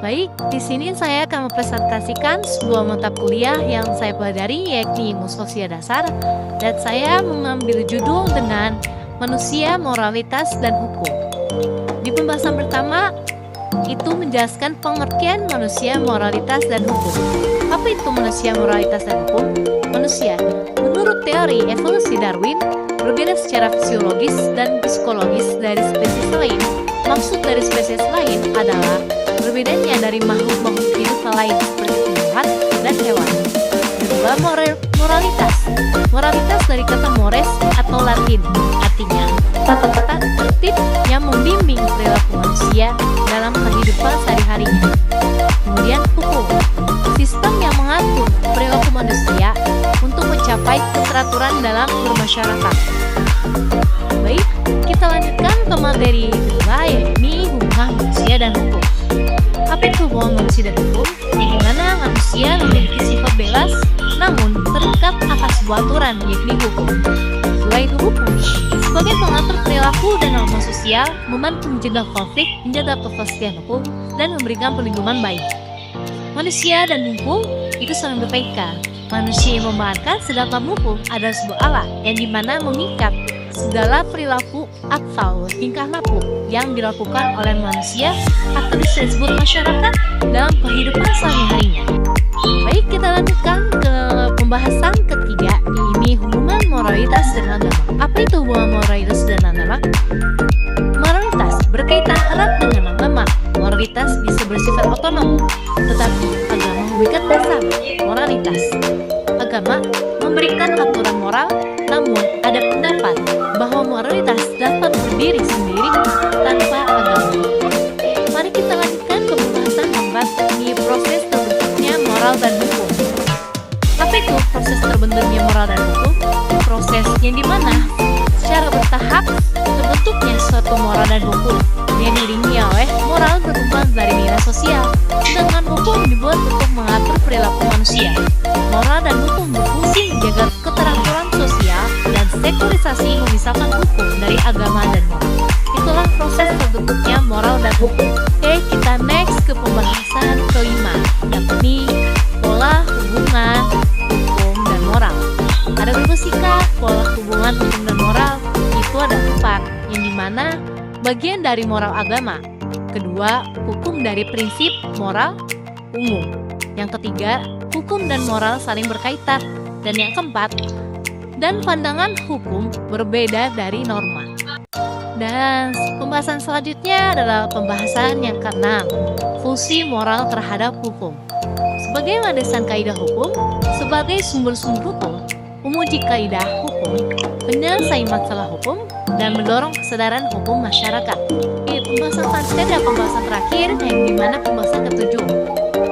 Baik, di sini saya akan mempresentasikan sebuah mata kuliah yang saya pelajari, yakni Ilmu Sosial Dasar, dan saya mengambil judul dengan Manusia, Moralitas, dan Hukum. Di pembahasan pertama, itu menjelaskan pengertian manusia, moralitas, dan hukum. Apa itu manusia, moralitas, dan hukum? Manusia, menurut teori evolusi Darwin, berbeda secara fisiologis dan psikologis dari spesies lain. Maksud dari spesies lain adalah berbedanya dari makhluk-makhluk hidup lain seperti tumbuhan dan hewan. Kedua, moralitas. Moralitas dari kata mores atau Latin, artinya tata tertib yang membimbing perilaku manusia dalam kehidupan sehari-harinya. Kemudian hukum, sistem yang mengatur perilaku manusia untuk mencapai keteraturan dalam bermasyarakat. Baik, kita lanjutkan ke materi kedua, yakni hubungan manusia dan hukum. Apa itu hubungan manusia dan hukum? Di mana manusia memiliki sifat bebas, namun terikat akan sebuah aturan, yakni hukum. Selain itu hukum, sebagai pengatur perilaku dan norma sosial, membantu mencegah konflik, menjaga kepastian hukum, dan memberikan perlindungan baik. Manusia dan hukum itu saling berkaitan. Manusia yang membahankan, sedangkan hukum adalah sebuah alat yang dimana mengikat segala perilaku atau tingkah laku yang dilakukan oleh manusia atau disebut masyarakat dalam kehidupan sehari-harinya. Baik, kita lanjutkan ke pembahasan ketiga, ini hubungan moralitas dan agama. Apa itu hubungan moralitas dan agama? Moralitas berkaitan erat dengan agama. Moralitas bisa bersifat otonom, tetapi agama memberikan dasar moralitas. Agama memberikan aturan moral, namun ada pendapat bahwa moralitas dapat berdiri sendiri tanpa agama. Mari kita lanjutkan ke pembahasan keempat, ini proses terbentuknya moral dan hukum. Apa itu proses terbentuknya moral dan hukum? Proses yang dimana secara bertahap terbentuknya suatu moral dan hukum yang diiringi oleh moral berkembang dari nilai sosial, sedangkan hukum dibuat untuk mengatur perilaku manusia. Moral dan hukum berfungsi menjaga keteraturan sosial dan sekurisasi memisahkan hukum dari agama dan moral. Itulah proses terbentuknya moral dan hukum. Oke, kita next ke pembahasan kelima, yakni pola hubungan hukum dan moral. Ada berapa sikap pola hubungan hukum dan moral? Itu ada 4, yang dimana bagian dari moral agama. Kedua, hukum dari prinsip moral umum. Yang ketiga, hukum dan moral saling berkaitan. Dan yang keempat, dan pandangan hukum berbeda dari norma. Dan pembahasan selanjutnya adalah pembahasan yang keenam, fungsi moral terhadap hukum. Sebagai landasan kaidah hukum, sebagai sumber-sumber hukum, memuji kaidah hukum, menyelesaikan masalah hukum, dan mendorong kesadaran hukum masyarakat. Di pembahasan selanjutnya adalah pembahasan terakhir, yang dimana pembahasan ketujuh,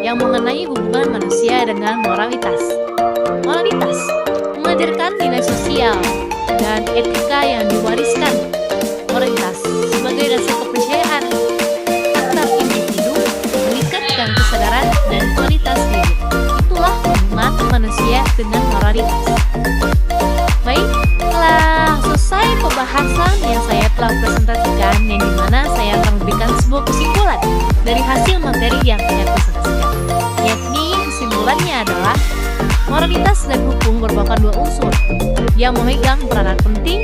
yang mengenai hubungan manusia dengan moralitas. Moralitas mengajarkan nilai sosial dan etika yang diwariskan. Moralitas sebagai dasar kepercayaan antar individu, meningkatkan kesadaran dan kualitas hidup. Itulah hubungan manusia dengan moralitas. Baik, telah selesai pembahasan yang saya telah presentasikan, yang dimana saya akan memberikan sebuah kesimpulan dari hasil materi yang saya presentasikan, yakni kesimpulannya adalah moralitas dan hukum merupakan dua unsur yang memegang peranan penting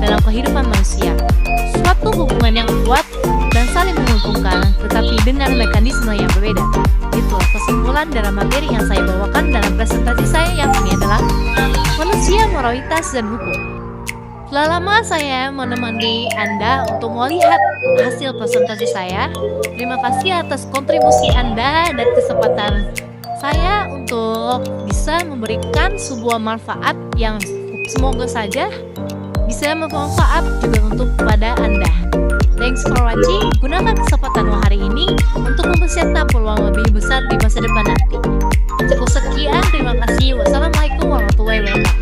dalam kehidupan manusia. Suatu hubungan yang kuat dan saling menguntungkan, tetapi dengan mekanisme yang berbeda. Itulah kesimpulan dalam materi yang saya bawakan dalam presentasi saya yang ini adalah manusia, moralitas, dan hukum. Telah lama saya menemani Anda untuk melihat hasil presentasi saya. Terima kasih atas kontribusi Anda dan kesempatan saya untuk bisa memberikan sebuah manfaat yang semoga saja bisa bermanfaat juga untuk kepada Anda. Thanks for watching. Gunakan kesempatan hari ini untuk mempersiapkan peluang lebih besar di masa depan nanti. Cukup sekian, terima kasih. Wassalamualaikum warahmatullahi wabarakatuh.